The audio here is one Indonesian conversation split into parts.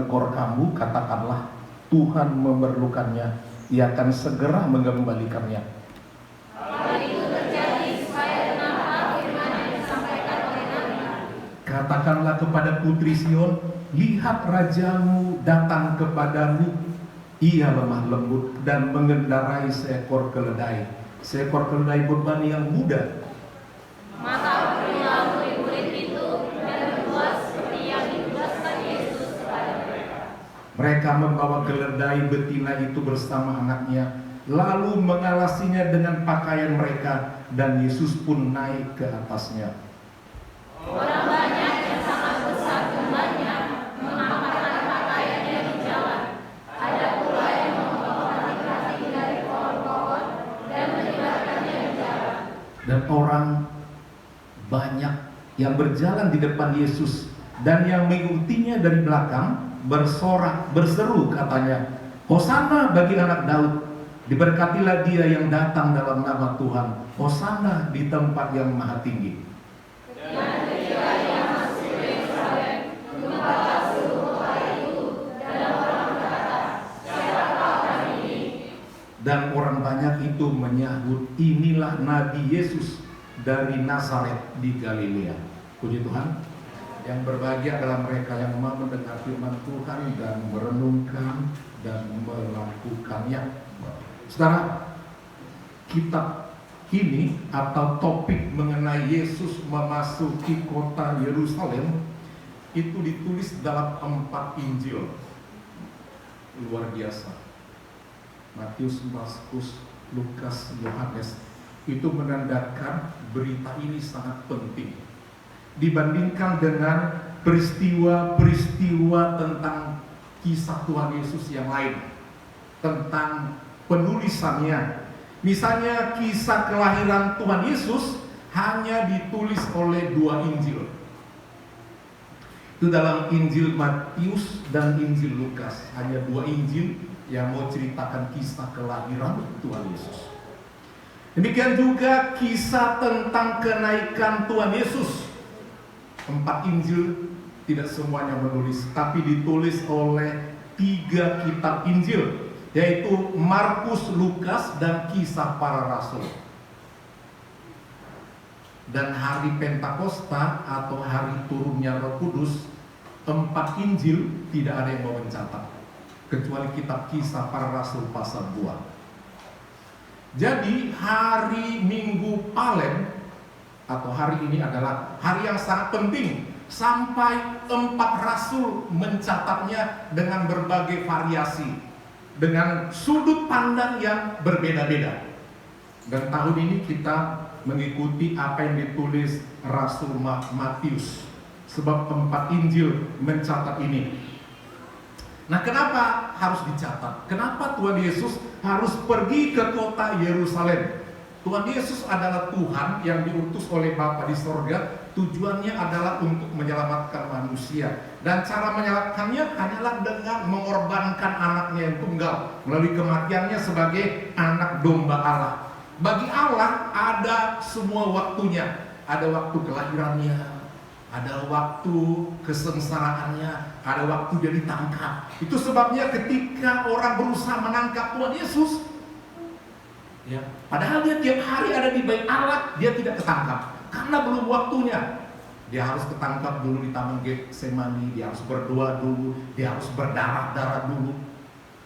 ekor kamu, katakanlah Tuhan memerlukannya, Ia akan segera mengembalikannya. Hal itu terjadi supaya genaplah firman yang disampaikan oleh Nabi. Katakanlah kepada putri Sion, lihat rajamu datang kepadamu. Ia lemah lembut dan mengendarai seekor keledai beban yang muda. Maka perilaku murid itu dan berbuat seperti yang ditugaskan Yesus kepada mereka. Mereka membawa keledai betina itu bersama anaknya, lalu mengalasinya dengan pakaian mereka, dan Yesus pun naik ke atasnya. Orang banyak yang sangat besar jumlahnya mengampakkan pakaiannya di jalan. Ada pula yang membawa ranting-ranting dari pohon-pohon dan menyebarkannya di jalan. Dan orang banyak yang berjalan di depan Yesus dan yang mengikutinya dari belakang bersorak, berseru katanya, Hosana bagi anak Daud, diberkatilah dia yang datang dalam nama Tuhan, Hosana di tempat yang maha tinggi. Dan ketika ia masuk ke Yerusalem, membawa seluruh kota itu, dan orang berkata, siapakah orang ini? Dan orang banyak itu menyahut, inilah Nabi Yesus dari Nazaret di Galilea. Puji Tuhan. Yang berbahagia adalah mereka yang mau mendengar firman Tuhan dan merenungkan dan melakukannya. Saudara, kitab ini atau topik mengenai Yesus memasuki kota Yerusalem itu ditulis dalam 4 Injil. Luar biasa. Matius, Markus, Lukas, Yohanes. Itu menandakan berita ini sangat penting dibandingkan dengan peristiwa-peristiwa tentang kisah Tuhan Yesus yang lain, tentang penulisannya. Misalnya kisah kelahiran Tuhan Yesus hanya ditulis oleh 2 Injil. Itu dalam Injil Matius dan Injil Lukas. Hanya 2 Injil yang mau ceritakan kisah kelahiran Tuhan Yesus. Demikian juga kisah tentang kenaikan Tuhan Yesus. 4 Injil tidak semuanya menulis, tapi ditulis oleh 3 kitab Injil, yaitu Markus, Lukas, dan Kisah Para Rasul. Dan hari Pentakosta atau hari turunnya Roh Kudus, 4 Injil tidak ada yang mau mencatat, kecuali kitab Kisah Para Rasul pasal 2. Jadi hari Minggu Palen atau hari ini adalah hari yang sangat penting, sampai 4 rasul mencatatnya dengan berbagai variasi, dengan sudut pandang yang berbeda-beda. Dan tahun ini kita mengikuti apa yang ditulis Rasul Matius, sebab 4 Injil mencatat ini. Nah, kenapa harus dicatat? Kenapa Tuhan Yesus harus pergi ke kota Yerusalem? Tuhan Yesus adalah Tuhan yang diutus oleh Bapa di sorga. Tujuannya adalah untuk menyelamatkan manusia. Dan cara menyelamatkannya hanyalah dengan mengorbankan anaknya yang tunggal melalui kematiannya sebagai anak domba Allah. Bagi Allah ada semua waktunya. Ada waktu kelahirannya, ada waktu kesengsaraannya, ada waktu dia ditangkap. Itu sebabnya ketika orang berusaha menangkap Tuhan Yesus, ya, padahal dia tiap hari ada di bait Allah, dia tidak ketangkap karena belum waktunya. Dia harus ketangkap dulu di Taman Getsemani, dia harus berdoa dulu, dia harus berdarah-darah dulu.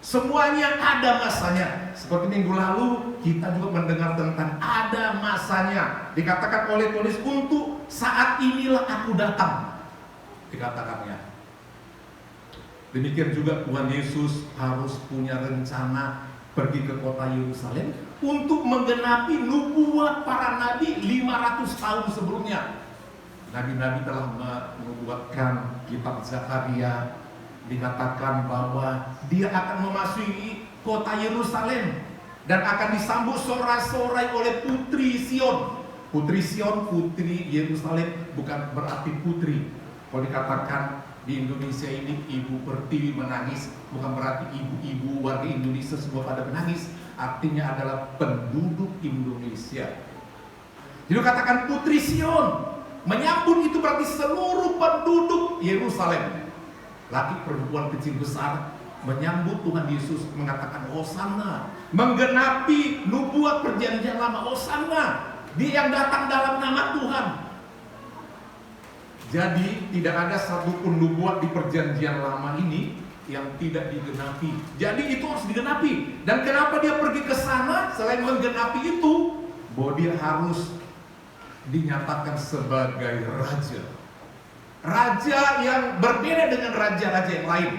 Semuanya ada masanya. Seperti minggu lalu kita juga mendengar tentang ada masanya. Dikatakan oleh tulis, untuk saat inilah aku datang, dikatakannya. Demikian juga Tuhan Yesus harus punya rencana pergi ke kota Yerusalem untuk menggenapi nubuat para nabi 500 tahun sebelumnya. Nabi-nabi telah menubuatkan, kitab Zakaria dikatakan bahwa dia akan memasuki kota Yerusalem dan akan disambut sorai-sorai oleh putri Sion. Putri Sion, putri Yerusalem bukan berarti putri. Kalau dikatakan di Indonesia ini ibu pertiwi menangis, bukan berarti ibu-ibu warga Indonesia semua pada menangis. Artinya adalah penduduk Indonesia. Jadi katakan putri Sion, menyambut itu berarti seluruh penduduk Yerusalem. laki perempuan kecil besar menyambut Tuhan Yesus, mengatakan Hosana, menggenapi nubuat perjanjian lama. Hosana, dia yang datang dalam nama Tuhan. Jadi tidak ada satupun nubuat di perjanjian lama ini yang tidak digenapi. Jadi itu harus digenapi. Dan kenapa dia pergi ke sana selain menggenapi itu? Bahwa dia harus dinyatakan sebagai raja. Raja yang berbeda dengan raja-raja yang lain.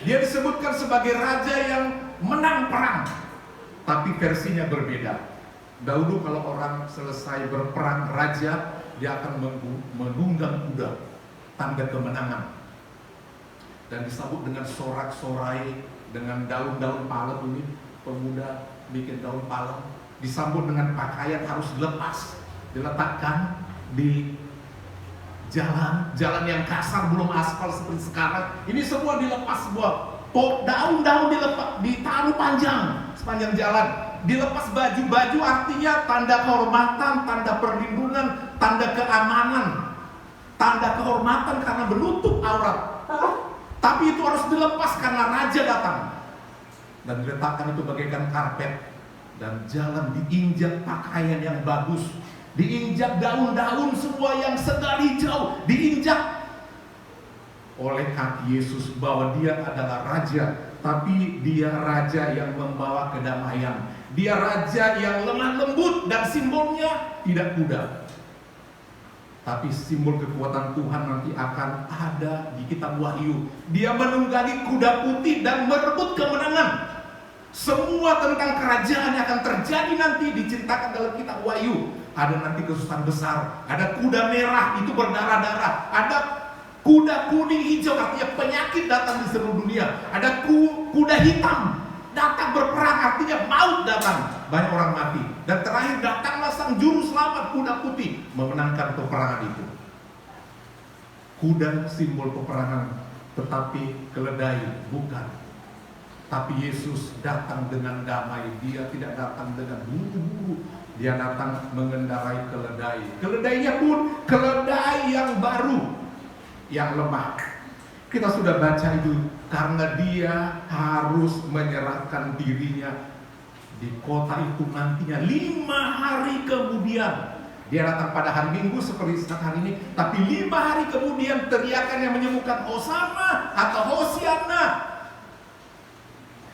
Dia disebutkan sebagai raja yang menang perang, tapi versinya berbeda. Dahulu kalau orang selesai berperang raja, dia akan menunggang kuda, tanda kemenangan, dan disambut dengan sorak-sorai, dengan daun-daun palem. Ini pemuda bikin daun palem, disambut dengan pakaian harus dilepas, diletakkan di jalan yang kasar, belum aspal seperti sekarang. Ini semua dilepas, semua daun-daun dilepas, ditaruh panjang sepanjang jalan. Dilepas baju-baju, artinya tanda kehormatan, tanda perlindungan, tanda keamanan, tanda kehormatan karena menutup aurat. Tapi itu harus dilepas karena raja datang. Dan diletakkan itu bagaikan karpet, dan jalan diinjak pakaian yang bagus, diinjak daun-daun semua yang segar hijau, diinjak oleh kaki Yesus, bahwa dia adalah raja. Tapi dia raja yang membawa kedamaian. Dia raja yang lemah lembut, dan simbolnya tidak kuda. Tapi simbol kekuatan Tuhan nanti akan ada di kitab Wahyu. Dia menunggangi kuda putih dan merebut kemenangan. Semua tentang kerajaan yang akan terjadi nanti diceritakan dalam kitab Wahyu. Ada nanti kesusahan besar, ada kuda merah itu berdarah-darah, ada kuda kuning hijau, artinya penyakit datang di seluruh dunia. Ada kuda hitam datang berperang, artinya maut datang, banyak orang mati. Dan terakhir datanglah sang juru selamat, kuda putih, memenangkan peperangan itu. Kuda simbol peperangan, tetapi keledai bukan. Tapi Yesus datang dengan damai. Dia tidak datang dengan buru-buru, dia datang mengendarai keledai. Keledainya pun keledai yang baru, yang lemah. Kita sudah baca itu, karena dia harus menyerahkan dirinya di kota itu nantinya 5 hari kemudian. Dia datang pada hari Minggu seperti saat hari ini, tapi 5 hari kemudian teriakan yang menyebutkan Hosana atau Hosiana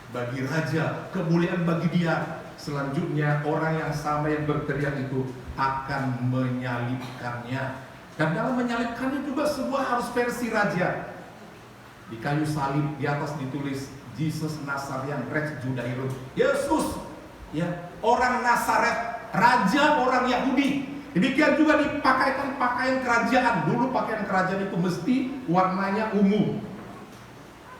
bagi raja, kemuliaan bagi dia. Selanjutnya orang yang sama yang berteriak itu akan menyalibkannya. Dan dalam menyalibkannya juga sebuah harus versi raja. Di kayu salib di atas ditulis Jesus Nazarian Rex Judairus. Yesus, ya, orang Nazaret, raja orang Yahudi. Demikian juga dipakaikan pakaian kerajaan. Dulu pakaian kerajaan itu mesti warnanya ungu.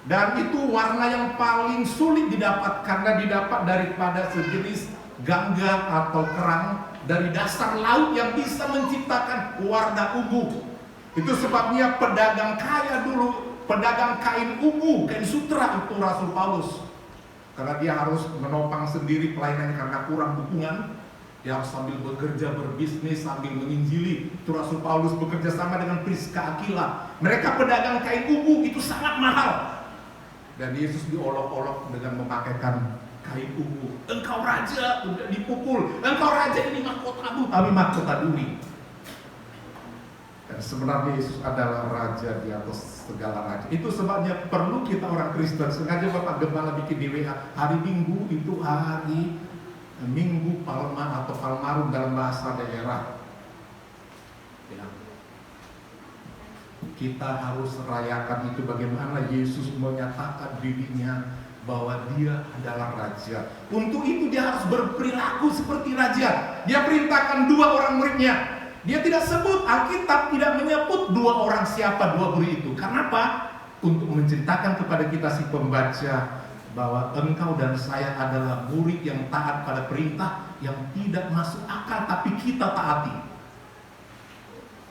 Dan itu warna yang paling sulit didapat, karena didapat daripada sejenis gangga atau kerang dari dasar laut yang bisa menciptakan warna ungu. Itu sebabnya pedagang kaya dulu, pedagang kain ungu, kain sutra itu Rasul Paulus. Karena dia harus menopang sendiri pelayanannya karena kurang dukungan. Dia harus sambil bekerja, berbisnis, sambil menginjili. Itu Rasul Paulus bekerja sama dengan Priska Aquila. Mereka pedagang kain ungu, itu sangat mahal. Dan Yesus diolok-olok dengan memakaikan kain ungu. Engkau raja, udah dipukul. Engkau raja, ini mahkotamu, tapi mahkota duri. Dan sebenarnya Yesus adalah raja di atas segala raja. Itu sebabnya perlu kita orang Kristen, sengaja Bapak Gembala bikin di WA, hari Minggu itu hari Minggu Palma atau Palmarum dalam bahasa daerah. Ya. Kita harus rayakan itu, bagaimana Yesus menyatakan dirinya bahwa dia adalah raja. Untuk itu dia harus berperilaku seperti raja. Dia perintahkan 2 orang muridnya. Dia tidak sebut, Alkitab tidak menyebut 2 orang siapa 2 murid itu. Kenapa? Untuk menceritakan kepada kita si pembaca bahwa engkau dan saya adalah murid yang taat pada perintah yang tidak masuk akal, tapi kita taati.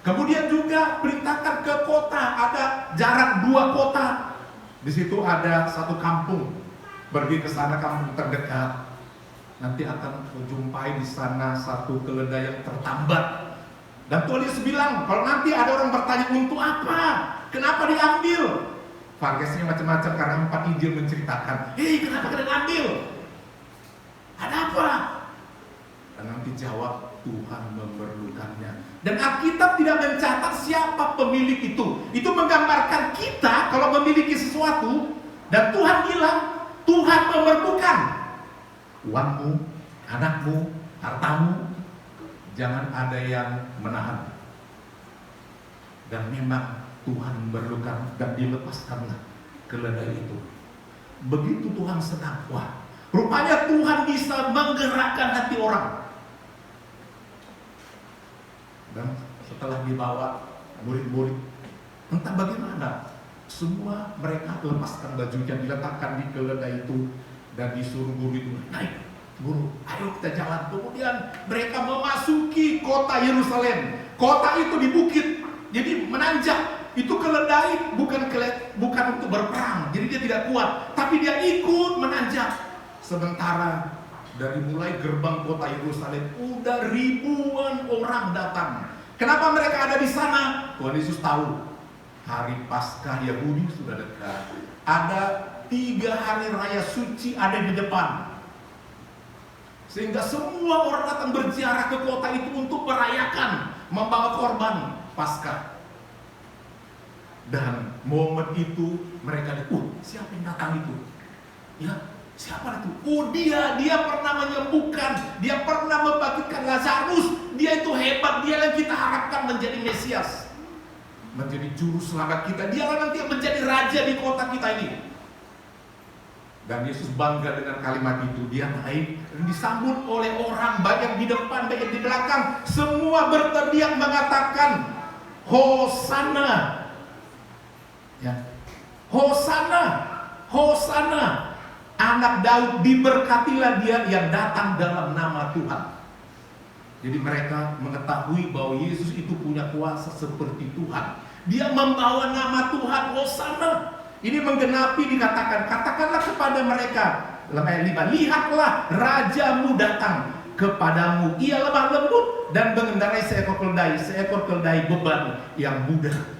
Kemudian juga perintahkan ke kota, ada jarak 2 kota. Di situ ada satu kampung. Pergi ke sana, kampung terdekat. Nanti akan menjumpai di sana satu keledai yang tertambat. Dan Tuhan Yesus bilang, kalau nanti ada orang bertanya untuk apa, kenapa diambil, Variasinya macam-macam karena 4 Injil menceritakan, hei kenapa kalian ambil? Ada apa? Dan nanti jawab, Tuhan memerlukannya. Dan Alkitab tidak mencatat siapa pemilik itu. Itu menggambarkan kita kalau memiliki sesuatu dan Tuhan bilang, Tuhan memerlukan uangmu, anakmu, hartamu, jangan ada yang menahan. Dan memang Tuhan memerlukan dan dilepaskanlah keledai itu. Begitu Tuhan senang, wah, rupanya Tuhan bisa menggerakkan hati orang. Dan setelah dibawa murid-murid, entah bagaimana, semua mereka lepaskan bajunya, diletakkan di keledai itu, dan disuruh guru itu, naik guru, ayo kita jalan. Kemudian mereka memasuki kota Yerusalem. Kota itu di bukit, jadi menanjak. Itu keledai bukan untuk berperang, jadi dia tidak kuat, tapi dia ikut menanjak. Sementara dari mulai gerbang kota Yerusalem udah ribuan orang datang. Kenapa mereka ada di sana? Tuhan Yesus tahu hari Paskah Yahudi sudah dekat. Ada 3 hari raya suci ada di depan. Sehingga semua orang datang berziarah ke kota itu untuk merayakan, membawa korban Paskah. Dan momen itu mereka lihat, siapa yang datang itu? Ya, siapa itu? Dia pernah menyembuhkan, dia pernah membangkitkan Lazarus, dia itu hebat, dia yang kita harapkan menjadi Mesias, menjadi juru selamat kita, dia yang nanti menjadi raja di kota kita ini. Dan Yesus bangga dengan kalimat itu. Dia naik dan disambut oleh orang, baik yang di depan, baik yang di belakang, semua berteriak mengatakan, Hosana. Ya. Hosana, Hosana, anak Daud, diberkatilah dia yang datang dalam nama Tuhan. Jadi mereka mengetahui bahwa Yesus itu punya kuasa seperti Tuhan. Dia membawa nama Tuhan, Hosana. Ini menggenapi dikatakan, katakanlah kepada mereka, ayat 5, lihatlah rajamu datang kepadamu, ia lemah lembut dan mengendarai seekor keledai beban yang mudah.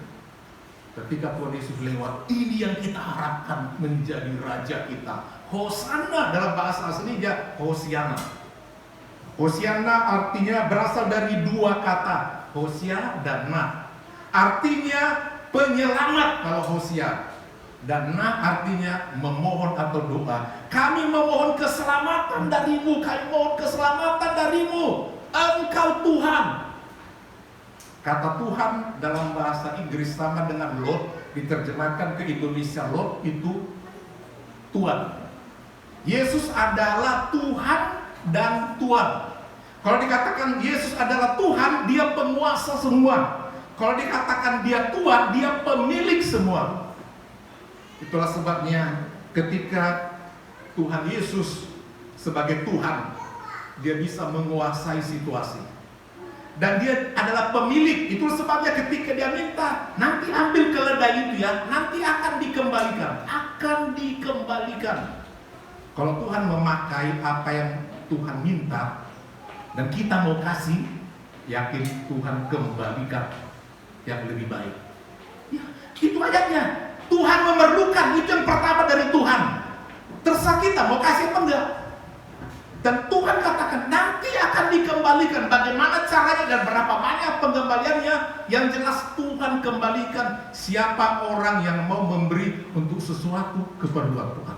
Ketika Tuhan Yesus lewat, ini yang kita harapkan menjadi raja kita. Hosana dalam bahasa aslinya Hosiana. Hosiana artinya berasal dari 2 kata, Hosia dan Na. Artinya penyelamat kalau Hosia, dan Na artinya memohon atau doa. Kami memohon keselamatan darimu, kami mohon keselamatan darimu, Engkau Tuhan. Kata Tuhan dalam bahasa Inggris sama dengan Lord, diterjemahkan ke Indonesia Lord itu Tuhan. Yesus adalah Tuhan dan Tuhan. Kalau dikatakan Yesus adalah Tuhan, dia penguasa semua. Kalau dikatakan dia Tuhan, dia pemilik semua. Itulah sebabnya ketika Tuhan Yesus sebagai Tuhan, dia bisa menguasai situasi. Dan dia adalah pemilik. Itu sebabnya ketika dia minta, nanti ambil keledai itu ya, nanti akan dikembalikan. Kalau Tuhan memakai apa yang Tuhan minta dan kita mau kasih, yakin Tuhan kembalikan yang lebih baik. Ya, itu ayatnya. Tuhan memerlukan, itu yang pertama dari Tuhan. Terserah kita mau kasih apa enggak. Dan Tuhan katakan nanti akan dikembalikan. Bagaimana caranya dan berapa banyak pengembaliannya? Yang jelas Tuhan kembalikan siapa orang yang mau memberi untuk sesuatu keperluan Tuhan.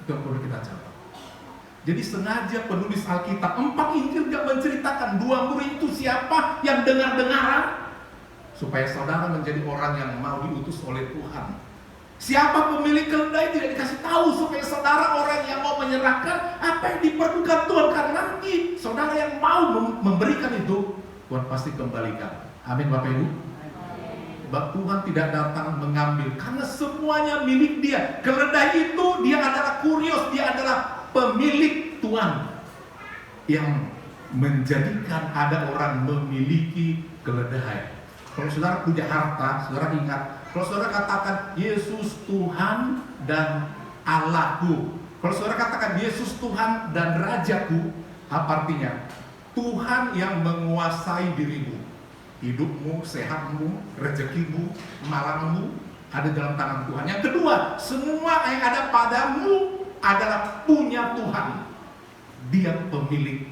Itu yang perlu kita catat. Jadi sengaja penulis Alkitab 4 Injil gak menceritakan 2 murid itu siapa yang dengar-dengaran, supaya saudara menjadi orang yang mau diutus oleh Tuhan. Siapa pemilik keledai tidak dikasih tahu, supaya saudara orang yang mau menyerahkan apa yang diperlukan Tuhan. Karena nanti saudara yang mau memberikan itu, Tuhan pasti kembalikan. Amin Bapak Ibu. Sebab Tuhan tidak datang mengambil, karena semuanya milik dia. Keledai itu dia adalah kurios, dia adalah pemilik Tuhan yang menjadikan ada orang memiliki keledai. Kalau saudara punya harta, saudara ingat, kalau saudara katakan Yesus Tuhan dan Allahku, kalau saudara katakan Yesus Tuhan dan Rajaku, apa artinya? Tuhan yang menguasai dirimu, hidupmu, sehatmu, rezekimu, malammu, ada dalam tangan Tuhan. Yang kedua, semua yang ada padamu adalah punya Tuhan. Dia pemilik.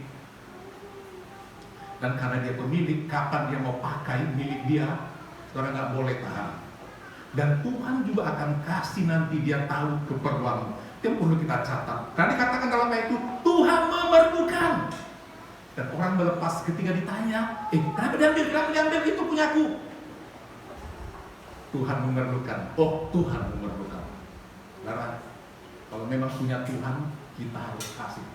Dan karena dia pemilik, kapan dia mau pakai milik dia, saudara nggak boleh tahan. Dan Tuhan juga akan kasih nanti dia tahu keperluanmu. Itu perlu kita catat. Karena dikatakan dalam ayat itu, Tuhan memerlukan. Dan orang melepas ketika ditanya, kenapa diambil, itu punyaku. Tuhan memerlukan. Oh, Tuhan memerlukan. Karena kalau memang punya Tuhan, kita harus kasih.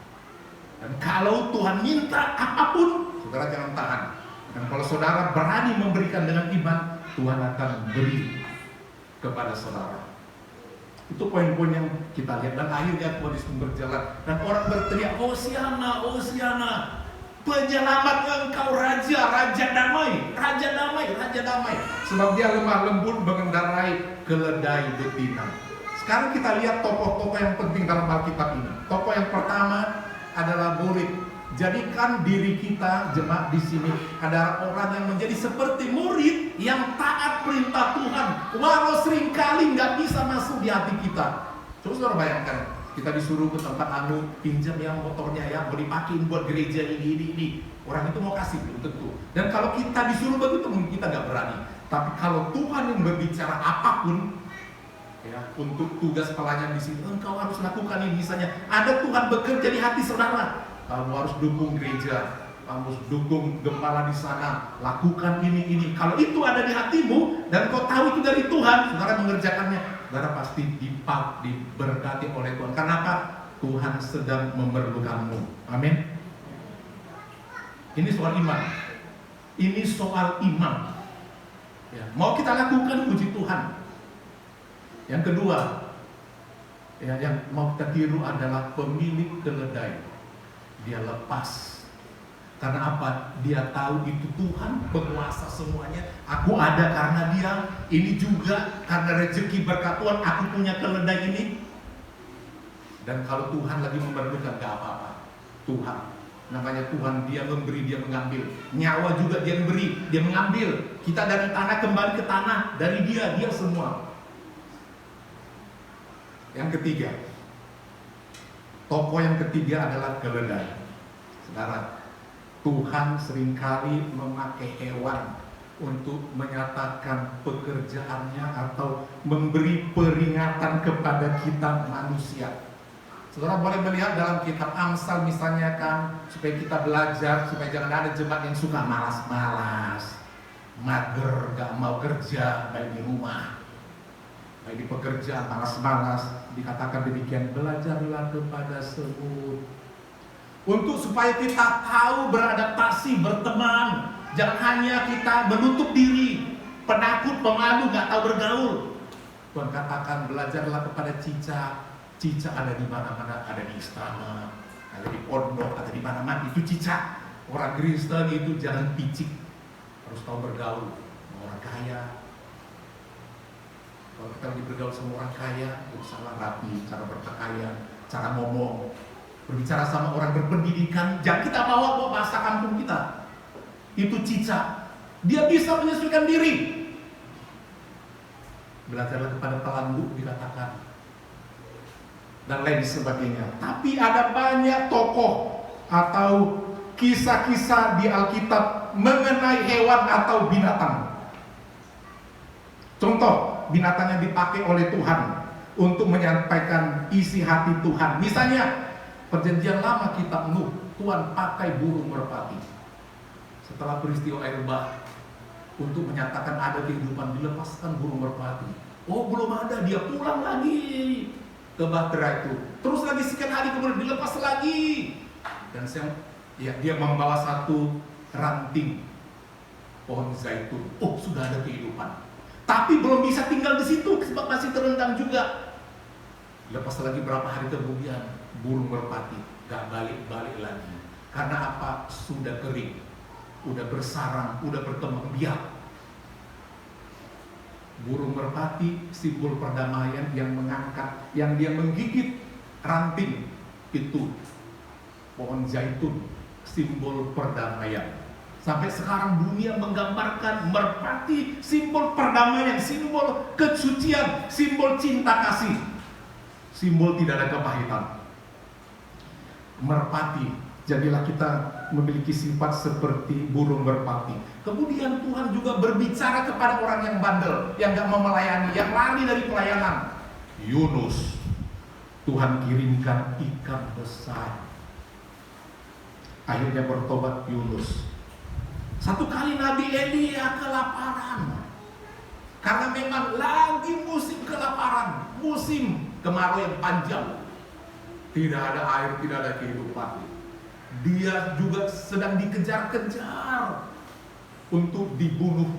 Dan kalau Tuhan minta apapun, saudara jangan tahan. Dan kalau saudara berani memberikan dengan iman, Tuhan akan beri kepada saudara. Itu poin-poin yang kita lihat. Dan akhirnya Tuhan Yesus berjalan. Dan orang berteriak, Hosiana, Hosiana, penyelamat engkau Raja, Raja damai, Raja damai, Raja damai. Sebab dia lemah lembut mengendarai keledai betina. Sekarang kita lihat tokoh-tokoh yang penting dalam Alkitab ini. Tokoh yang pertama adalah murid. Jadikan diri kita, jemaat di sini, ada orang yang menjadi seperti murid yang taat perintah Tuhan, walau seringkali nggak bisa masuk di hati kita. Coba saudara bayangkan, kita disuruh ke tempat pinjam yang motornya ya, mau dipakai buat gereja ini. Orang itu mau kasih, belum tentu. Dan kalau kita disuruh begitu, mungkin kita nggak berani. Tapi kalau Tuhan yang berbicara apapun, ya, untuk tugas pelayan di sini, engkau harus lakukan ini. Misalnya, ada Tuhan bekerja di hati saudara. Kamu harus dukung gereja, kamu harus dukung gembala di sana, lakukan ini. Kalau itu ada di hatimu dan kau tahu itu dari Tuhan, saudara mengerjakannya, saudara pasti diberkati oleh Tuhan. Kenapa? Tuhan sedang memerlukanmu. Amin. Ini soal iman. Ini soal iman. Ya, mau kita lakukan, puji Tuhan. Yang kedua, ya, yang mau kita tiru adalah pemilik keledai. Dia lepas. Karena apa? Dia tahu itu Tuhan penguasa semuanya. Aku ada karena dia. Ini juga karena rezeki berkat Tuhan. Aku punya keledai ini. Dan kalau Tuhan lagi memerlukan, gak apa-apa. Tuhan, namanya Tuhan, dia memberi, dia mengambil. Nyawa juga dia memberi, dia mengambil. Kita dari tanah kembali ke tanah. Dari dia semua. Yang ketiga, tokoh yang ketiga adalah keledai. Saudara, Tuhan seringkali memakai hewan untuk menyatakan pekerjaannya atau memberi peringatan kepada kita manusia. Saudara boleh melihat dalam kitab Amsal misalnya kan, supaya kita belajar, supaya jangan ada jemaat yang suka malas-malas, mager, gak mau kerja, baik di rumah, baik di pekerjaan, malas-malas. Dikatakan demikian, belajarlah kepada semut. Untuk supaya kita tahu beradaptasi, berteman. Jangan hanya kita menutup diri, penakut, pemalu, gak tahu bergaul. Tuhan katakan belajarlah kepada cicak. Cicak ada di mana-mana, ada di istana, ada di pondok, ada di mana-mana. Itu cicak. Orang Kristen itu jangan picik, harus tahu bergaul. Orang kaya, kalau kita lagi bergaul sama orang kaya, salah rapi, cara berpakaian, cara ngomong, berbicara sama orang berpendidikan, jangan kita bawa bahasa kampung kita. Itu cicak. Dia bisa menyesuaikan diri. Belajarlah kepada pelandu, dikatakan, dan lain sebagainya. Tapi ada banyak tokoh atau kisah-kisah di Alkitab mengenai hewan atau binatang. Contoh, binatang yang dipakai oleh Tuhan untuk menyampaikan isi hati Tuhan. Misalnya, perjanjian lama kitab Nuh, Tuhan pakai burung merpati. Setelah peristiwa air bah, untuk menyatakan ada kehidupan, dilepaskan burung merpati. Oh, belum ada, dia pulang lagi ke bahtera itu. Terus lagi sekian hari kemudian dilepas lagi. Dan dia membawa satu ranting pohon zaitun. Oh, sudah ada kehidupan. Tapi belum bisa tinggal di situ sebab masih terendam juga. Lepas lagi berapa hari kemudian, burung merpati gak balik-balik lagi. Karena apa? Sudah kering, udah bersarang, udah berkembang biak. Burung merpati simbol perdamaian yang mengangkat, yang dia menggigit ranting itu pohon zaitun, simbol perdamaian. Sampai sekarang dunia menggambarkan merpati simbol perdamaian, simbol kesucian, simbol cinta kasih, simbol tidak ada kepahitan. Merpati, jadilah kita memiliki sifat seperti burung merpati. Kemudian Tuhan juga berbicara kepada orang yang bandel, yang gak mau melayani, yang lari dari pelayanan. Yunus, Tuhan kirimkan ikan besar. Akhirnya bertobat Yunus. Satu kali Nabi Elia kelaparan, karena memang lagi musim kelaparan, musim kemarau yang panjang. Tidak ada air, tidak ada kehidupan. Dia juga sedang dikejar-kejar untuk dibunuh.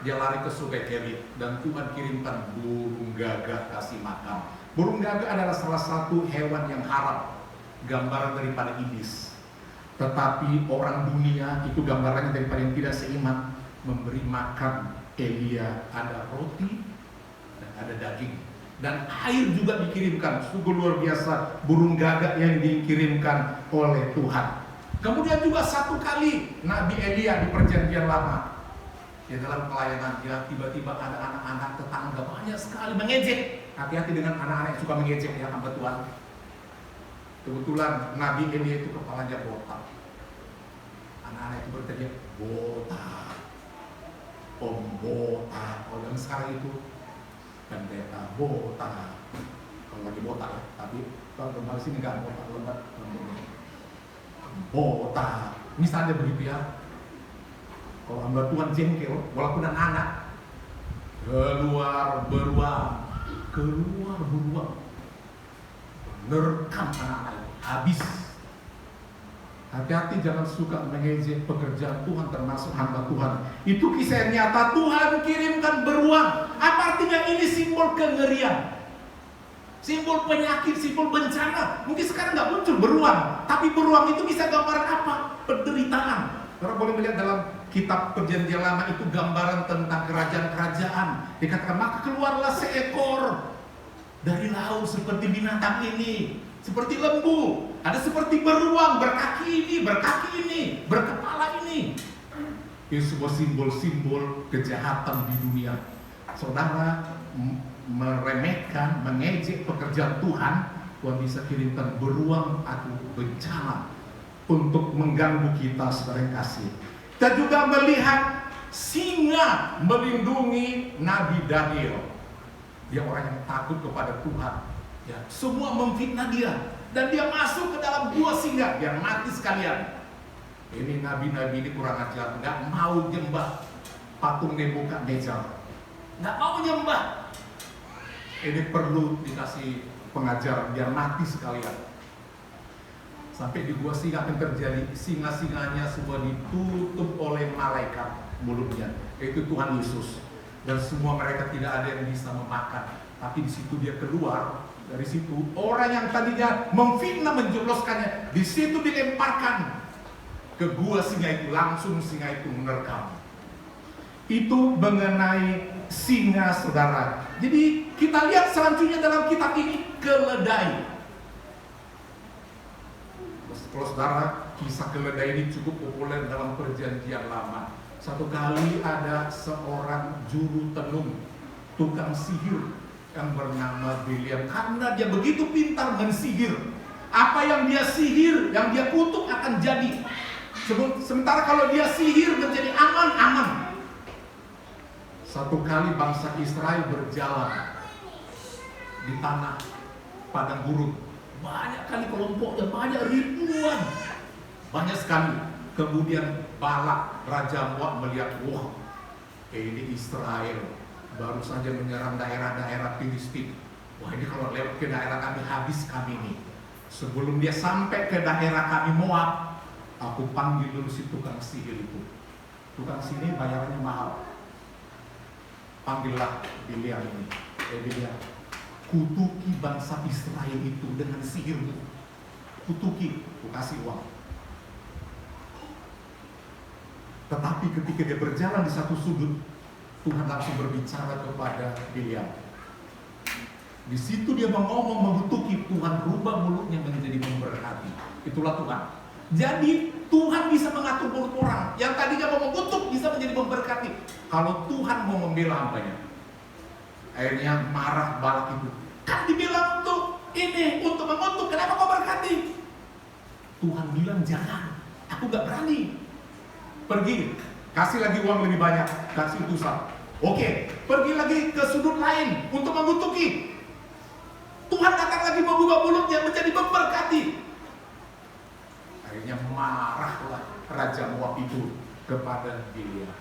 Dia lari ke sungai Kerit dan Tuhan kirimkan burung gagak kasih makan. Burung gagak adalah salah satu hewan yang haram, gambaran daripada iblis. Tetapi orang dunia itu gambarannya daripada yang tidak seiman, memberi makan Elia ada roti dan ada daging. Dan air juga dikirimkan. Sungguh luar biasa burung gagak yang dikirimkan oleh Tuhan. Kemudian juga satu kali Nabi Elia di perjanjian lama, di dalam pelayanan dia tiba-tiba ada anak-anak tetangga banyak sekali mengejek. Hati-hati dengan anak-anak yang suka mengejek ya hamba Tuhan. Kebetulan Nabi Elia itu kepalanya botak. Anak-anak itu berteriak botak, om botak. Kalau yang sekarang itu pendeta botak. Kalau lagi botak ya, tapi kalau kembali sini nggak botak, lembat rambutnya. Botak, misalnya begitu ya. Kalau hamba Tuhan jengkel, walaupun anak keluar beruang, menerkam anak-anak itu, habis. Hati-hati jangan suka mengejek pekerjaan Tuhan termasuk hamba Tuhan. Itu kisah yang nyata. Tuhan kirimkan beruang. Apa artinya? Ini simbol kengerian, simbol penyakit, simbol bencana. Mungkin sekarang nggak muncul beruang, tapi beruang itu bisa gambaran apa? Penderitaan. Orang boleh melihat dalam kitab perjanjian lama itu gambaran tentang kerajaan-kerajaan. Dikatakan maka keluarlah seekor dari laut seperti binatang ini, seperti lembu, ada seperti beruang, berkaki ini, berkepala ini. Itu sebuah simbol-simbol kejahatan di dunia. Saudara meremehkan, mengejek pekerjaan Tuhan, Tuhan bisa kirimkan beruang atau bencana untuk mengganggu kita, saudara yang kasih. Kita juga melihat singa melindungi Nabi Daniel. Dia orang yang takut kepada Tuhan. Ya, semua memfitnah dia dan dia masuk ke dalam gua singa, dia mati sekalian. Ini nabi-nabi ini kurang ajar, nggak mau nyembah patung Nebukadnezar, nggak mau nyembah. Ini perlu dikasih pengajar biar mati sekalian. Sampai di gua singa akan terjadi, singa-singanya semua ditutup oleh malaikat mulutnya, yaitu Tuhan Yesus. Dan semua mereka tidak ada yang bisa memakan. Tapi di situ dia keluar. Dari situ orang yang tadinya memfitnah menjebloskannya, di situ dilemparkan ke gua singa itu, langsung singa itu menerkam. Itu mengenai singa, saudara. Jadi kita lihat selanjutnya dalam kitab ini keledai. Kalau saudara, kisah keledai ini cukup populer dalam perjanjian lama. Satu kali ada seorang juru tenung, tukang sihir yang bernama Biliam. Karena dia begitu pintar mensihir, apa yang dia sihir, yang dia kutuk akan jadi. Sementara kalau dia sihir menjadi aman. Satu kali bangsa Israel berjalan di tanah padang gurun. Banyak kali kelompoknya, banyak ribuan, banyak sekali. Kemudian Balak, Raja Moab melihat, wah, ini Israel baru saja menyerang daerah-daerah Filistin. Wah, ini kalau lewat ke daerah kami, habis kami ini. Sebelum dia sampai ke daerah kami Moab, aku panggil dulu si tukang sihir itu. Tukang sihir bayarannya mahal. Panggillah Biliam ini. Biliam, kutuki bangsa Israel itu dengan sihirmu. Kutuki, aku kasih uang. Tetapi ketika dia berjalan di satu sudut, Tuhan langsung berbicara kepada Biliam. Di situ dia mengomong, mengutuki, Tuhan rubah mulutnya menjadi memberkati. Itulah Tuhan. Jadi Tuhan bisa mengatur mulut orang. Yang tadinya mau mengutuk bisa menjadi memberkati. Kalau Tuhan mau membela hambanya. Akhirnya marah Balak itu. Kan dibilang untuk ini, untuk mengutuk, kenapa kau berkati? Tuhan bilang jangan, aku gak berani. Pergi, kasih lagi uang lebih banyak, kasih utusan. Oke, pergi lagi ke sudut lain untuk mengutuki. Tuhan datang lagi membuka mulutnya menjadi memberkati. Akhirnya marahlah Raja Moab itu kepada Biliam.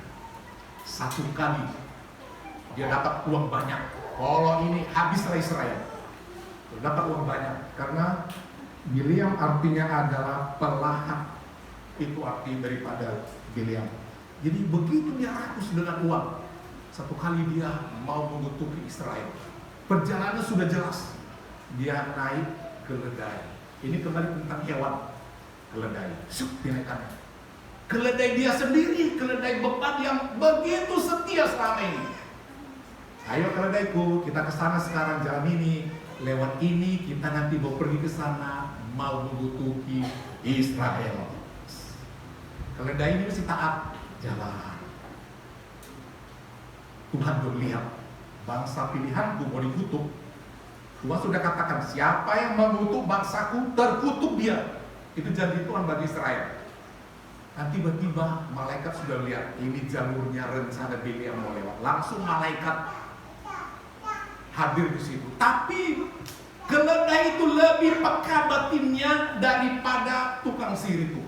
Satu kali dia dapat uang banyak. Kalau ini habislah Israel. Dapat uang banyak karena Biliam artinya adalah pelahap. Itu arti daripada Biliam. Jadi begitu dia rakus dengan uang, satu kali dia mau mengutuki Israel. Perjalanan sudah jelas. Dia naik keledai. Ini kembali tentang hewan. Keledai. Dinaikkan. Keledai dia sendiri, keledai beban yang begitu setia selama ini. Ayo keledaiku, kita ke sana sekarang, jalan ini, lewat ini, kita nanti mau pergi ke sana, mau mengutuki Israel. Keledai ini mesti taat jalan. Tuhan melihat bangsa pilihanku mau dikutuk. Tuhan sudah katakan, siapa yang mengutuk bangsaku, terkutuk dia. Itu janji Tuhan bagi Israel. Dan tiba-tiba malaikat sudah lihat, ini jalurnya rencana Biliam mau lewat. Langsung malaikat hadir di situ. Tapi keledai itu lebih peka batinnya daripada tukang sihir itu.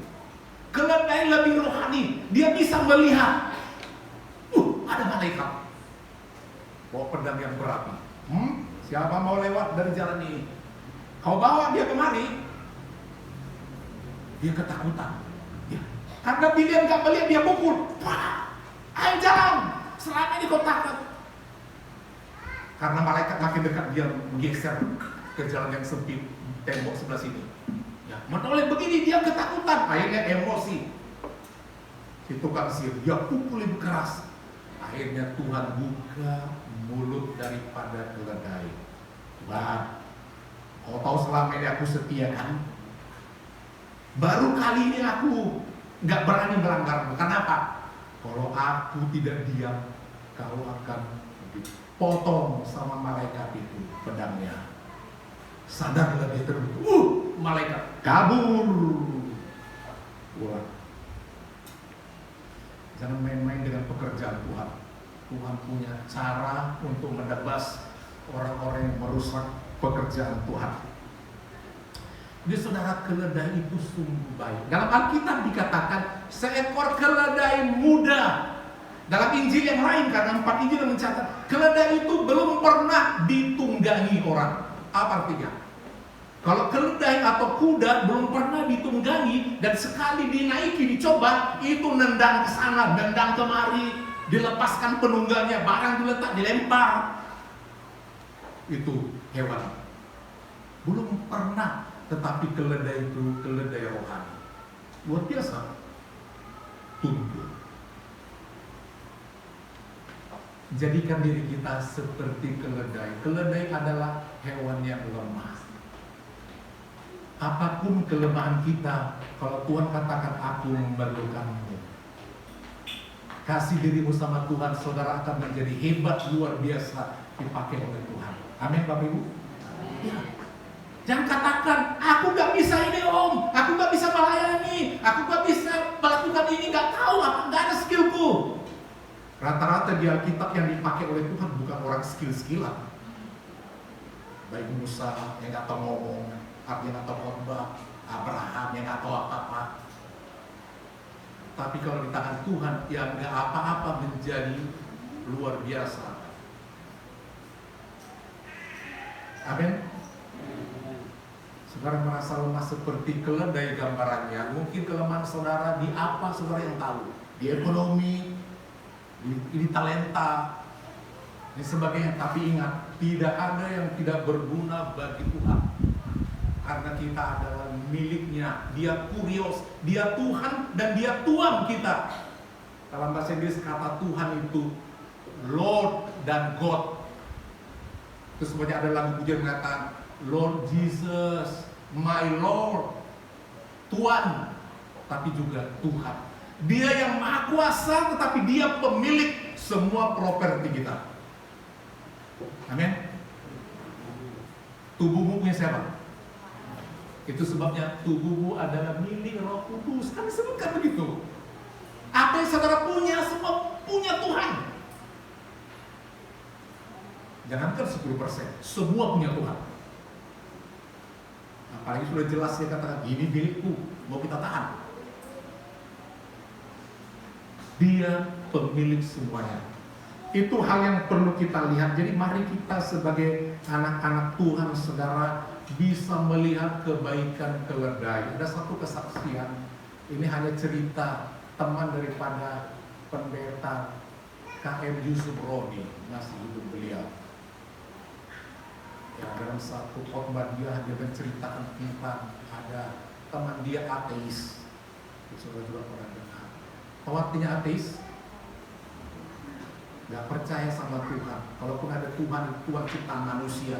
Keledai lebih rohani. Dia bisa melihat. Ada malaikat. Bawa pedang yang berapi. Siapa mau lewat dari jalan ini? Kau bawa dia kemari. Dia ketakutan. Ya. Karena Biliam gak melihat, dia pukul. Ayo jalan. Selama ini kau takut. Karena malaikat makin dekat, dia menggeser ke jalan yang sempit, tembok sebelah sini. Ya, menoleh begini, dia ketakutan. Akhirnya emosi. Si tukang sihir, dia pukul lebih keras. Akhirnya Tuhan buka mulut daripada keledai. Wah, kau tahu selama ini aku setia kan? Baru kali ini aku gak berani melanggar. Kenapa? Kalau aku tidak diam, kau akan potong sama malaikat itu pedangnya. Sadarlah dia terbunuh. Malaikat kabur. Pulang. Jangan main-main dengan pekerjaan Tuhan. Tuhan punya cara untuk menebas orang-orang yang merusak pekerjaan Tuhan. Jadi saudara, keledai itu sungguh baik. Dalam Alkitab dikatakan seekor keledai muda. Dalam Injil yang lain, karena 4 Injil yang mencatat, keledai itu belum pernah ditunggangi orang. Apa artinya? Kalau keledai atau kuda belum pernah ditunggangi dan sekali dinaiki, dicoba, itu nendang ke sana, nendang kemari, dilepaskan penunggannya, barang diletak, dilempar. Itu hewan. Belum pernah, tetapi keledai itu keledai rohani. Luar biasa. Tunduk. Jadikan diri kita seperti keledai. Keledai adalah hewan yang lemah. Apapun kelemahan kita, kalau Tuhan katakan aku memerlukanmu, kasih dirimu sama Tuhan, saudara akan menjadi hebat luar biasa dipakai oleh Tuhan. Amin Bapak Ibu. Ya. Jangan katakan aku gak bisa ini om, aku gak bisa melayani, aku gak bisa melakukan ini, gak tahu apa, gak ada skillku. Rata-rata di Alkitab yang dipakai oleh Tuhan bukan orang skill-skillan. Baik Musa yang gak tahu ngomong, yang gak tahu khotbah, Abraham yang gak tahu apa-apa. Tapi kalau di tangan Tuhan yang gak apa-apa menjadi luar biasa. Amin. Saudara merasa lemah seperti keledai gambarannya. Mungkin kelemahan saudara di apa saudara yang tahu? Di ekonomi, di talenta, dan sebagainya. Tapi ingat, tidak ada yang tidak berguna bagi Tuhan. Karena kita adalah miliknya. Dia kurios, dia Tuhan dan dia Tuan kita. Dalam bahasa Inggris kata Tuhan itu Lord dan God. Terus banyak ada lagu pujian mengatakan Lord Jesus, my Lord, Tuan. tapi juga Tuhan. Dia yang maha kuasa, tetapi dia pemilik semua properti kita. Amin. Tubuhmu punya siapa? Itu sebabnya tubuhmu adalah milik Roh Kudus. Kan disebutkan begitu. Apa yang saudara punya, semua punya Tuhan. Jangankan 10%, semua punya Tuhan. Apalagi sudah jelas dia katakan, ini milikku, mau kita tahan. Dia pemilik semuanya. Itu hal yang perlu kita lihat. Jadi mari kita sebagai anak-anak Tuhan, saudara, bisa melihat kebaikan keledai. Ada satu kesaksian, ini hanya cerita teman daripada pendeta KM Yusuf Roni, masih hidup beliau. Ya, dalam satu khotbah dia menceritakan tentang ada teman dia ateis. Saudara juga pernah dengar. Tahu artinya ateis? Gak percaya sama Tuhan. Kalaupun ada Tuhan, Tuhan ciptaan manusia.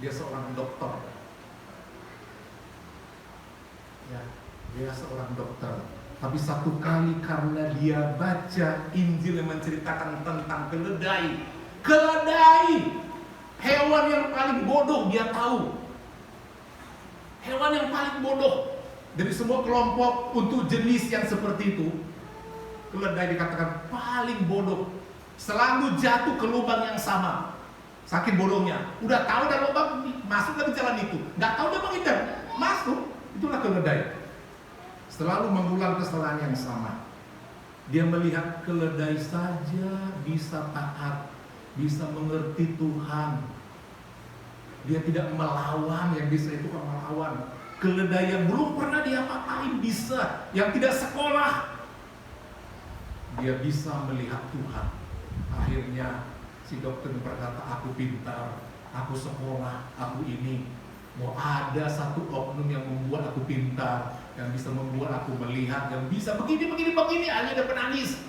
Dia seorang dokter. Ya, dia seorang dokter. Tapi satu kali karena dia baca Injil yang menceritakan tentang keledai. Keledai! Hewan yang paling bodoh dia tahu. Hewan yang paling bodoh dari semua kelompok untuk jenis yang seperti itu. Keledai dikatakan paling bodoh. Selalu jatuh ke lubang yang sama. Saking bodohnya. Udah tahu ada lubang, masuk ke jalan itu. Nggak tahu dia menghindar, masuk. Itulah keledai. Selalu mengulang kesalahan yang sama. Dia melihat keledai saja bisa taat, bisa mengerti Tuhan. Dia tidak melawan, yang bisa itu melawan. Keledai yang belum pernah dia apain bisa, yang tidak sekolah, dia bisa melihat Tuhan. Akhirnya si dokter berkata, aku pintar, aku sekolah, aku ini. Mau ada satu oknum yang membuat aku pintar, yang bisa membuat aku melihat, yang bisa begini, akhirnya dia penangis.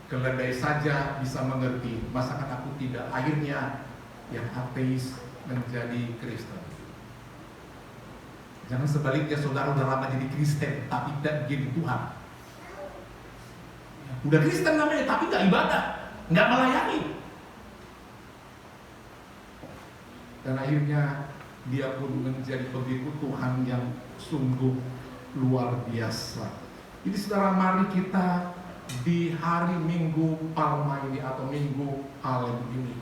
Keledai saja bisa mengerti, masakan aku tidak. Akhirnya yang ateis menjadi Kristen. Jangan sebaliknya, saudara udah lama jadi Kristen tapi tidak jadi Tuhan. Udah Kristen namanya tapi nggak ibadah, nggak melayani. Dan akhirnya dia pun menjadi pengikut Tuhan yang sungguh luar biasa. Jadi saudara, mari kita di hari Minggu Palma ini atau Minggu Palem ini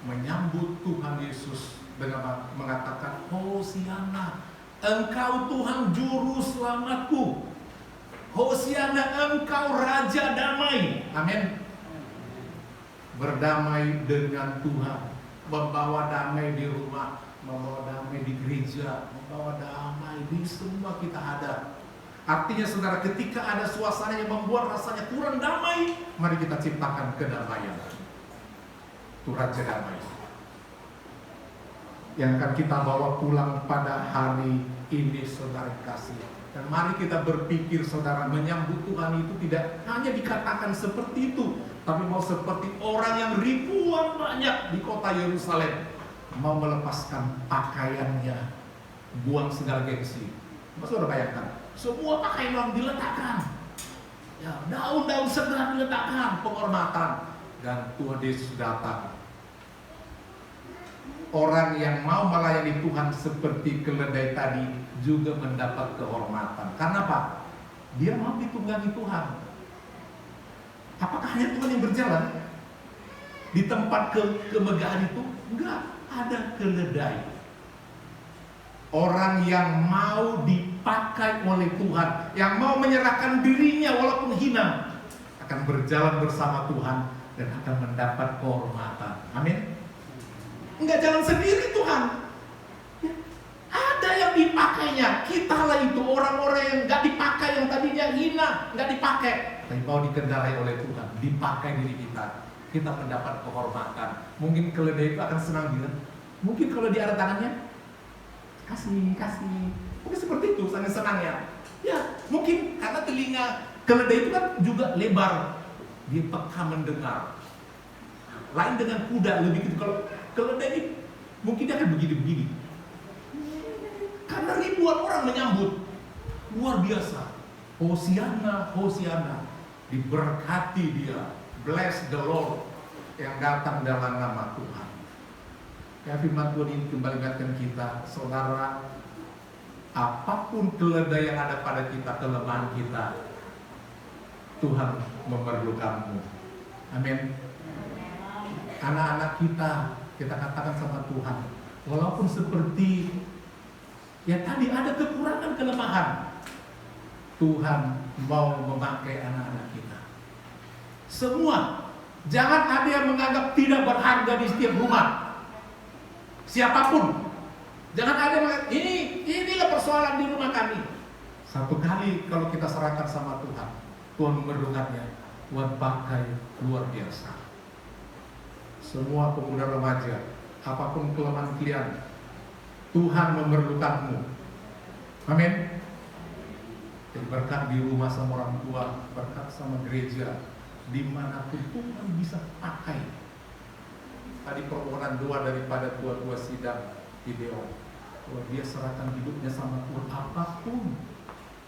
menyambut Tuhan Yesus dengan mengatakan, Hosiana, Engkau Tuhan Juru Selamatku. Hosiana, Engkau Raja Damai. Amin. Berdamai dengan Tuhan, membawa damai di rumah, membawa damai di gereja, membawa damai di semua kita ada. Artinya saudara, ketika ada suasana yang membuat rasanya kurang damai, mari kita ciptakan kedamaian. Itu Raja Damai yang akan kita bawa pulang pada hari ini, saudara kasih. Dan mari kita berpikir, saudara, menyambut Tuhan itu tidak hanya dikatakan seperti itu, tapi mau seperti orang yang ribuan banyak di kota Yerusalem mau melepaskan pakaiannya, buang segala gengsi. Saudara bayangkan, semua pakaian diletakkan, ya, daun-daun segar diletakkan, penghormatan. Dan Tuhan Yesus datang. Orang yang mau melayani Tuhan seperti keledai tadi juga mendapat kehormatan. Karena apa? Dia mau ditunggangi Tuhan. Apakah hanya Tuhan yang berjalan di tempat kemegahan itu? Enggak, ada keledai. Orang yang mau dipakai oleh Tuhan, yang mau menyerahkan dirinya walaupun hina, akan berjalan bersama Tuhan dan akan mendapat kehormatan. Amin. Enggak jalan sendiri Tuhan. Ya, ada yang dipakainya. Kitalah itu orang-orang yang enggak dipakai, yang tadinya hina, enggak dipakai, tapi mau dikendarai oleh Tuhan, dipakai diri kita. Kita mendapat kehormatan. Mungkin keledai itu akan senang bilang, mungkin kalau di ada tangannya, kasih. Mungkin seperti itu, sangat senangnya. Ya, mungkin karena telinga keledai itu kan juga lebar, dia peka mendengar. Lain dengan kuda, lebih gitu. Kalau keledai ini mungkin dia akan begini-begini. Karena ribuan orang menyambut. Luar biasa. Hosiana, Hosiana. Diberkati dia. Bless the Lord. Yang datang dalam nama Tuhan. Ya, firman Tuhan ini kembali mengingatkan kita, saudara, apapun keledai yang ada pada kita, kelemahan kita, Tuhan memerlukanmu. Amin. Anak-anak kita katakan sama Tuhan, walaupun seperti ya tadi ada kekurangan, kelemahan, Tuhan mau memakai anak-anak kita. Semua, jangan ada yang menganggap tidak berharga di setiap rumah. Siapapun, jangan ada yang mengatakan, inilah persoalan di rumah kami. Satu kali kalau kita serahkan sama Tuhan, Tuhan memerlukannya, Tuhan pakai luar biasa. Semua pemuda remaja, apapun kelemahan kalian, Tuhan memerlukanmu. Amin. Jadi berkat di rumah sama orang tua, berkat sama gereja, dimanapun Tuhan bisa pakai. Tadi permohonan doa daripada tua-tua sidang video, kalau dia serahkan hidupnya sama Tuhan, apapun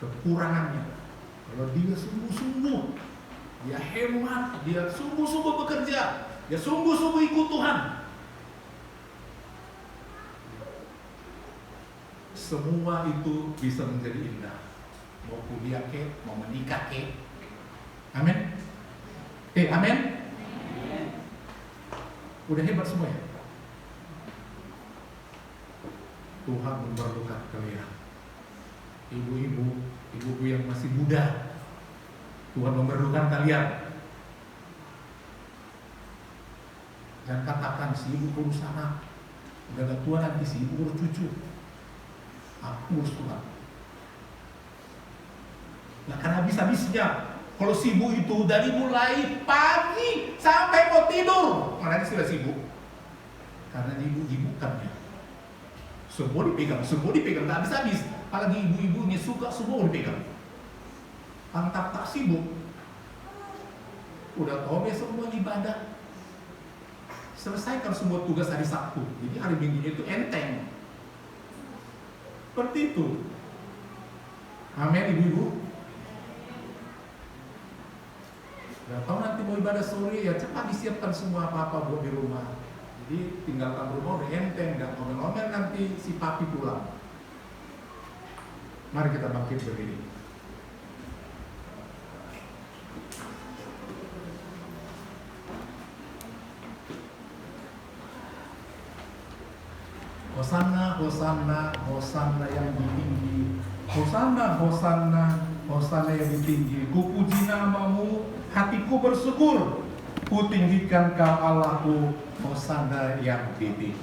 kekurangannya, kalau dia sungguh-sungguh, dia hemat, dia sungguh-sungguh bekerja, dia sungguh-sungguh ikut Tuhan, semua itu bisa menjadi indah. Mau kuliah ke, mau menikah ke, amin. Amin. Udah hebat semua ya. Tuhan memerlukan kalian. Ibu-ibu yang masih muda, Tuhan memerlukan kalian. Dan katakan si ibu urus anak, udah gak tua nanti si ibu urus cucu. Aku urus Tuhan. Nah, karena habis-habisnya kalau sibuk itu dari mulai pagi sampai mau tidur, mana sudah sibuk? Karena dibukannya. Semua dipegang, nggak habis-habis. Apalagi ibu-ibu ini suka semua dipegang. Antap tak sibuk. Udah tahu besok mau ibadah. Selesaikan semua tugas hari Sabtu. Jadi hari Minggu itu enteng. Seperti itu. Amin, ibu-ibu. Udah tahu nanti mau ibadah sore, ya cepat disiapkan semua apa-apa buat di rumah. Jadi tinggalkan rumah udah enteng, nggak ngomel-ngomel nanti si papi pulang. Mari kita bangkit berdiri. Hosanna, Hosanna, Hosanna yang tinggi. Hosanna, Hosanna, Hosanna yang tinggi. Ku puji namamu, hatiku bersyukur. Ku tinggikan kau Allahku, Hosanna yang tinggi.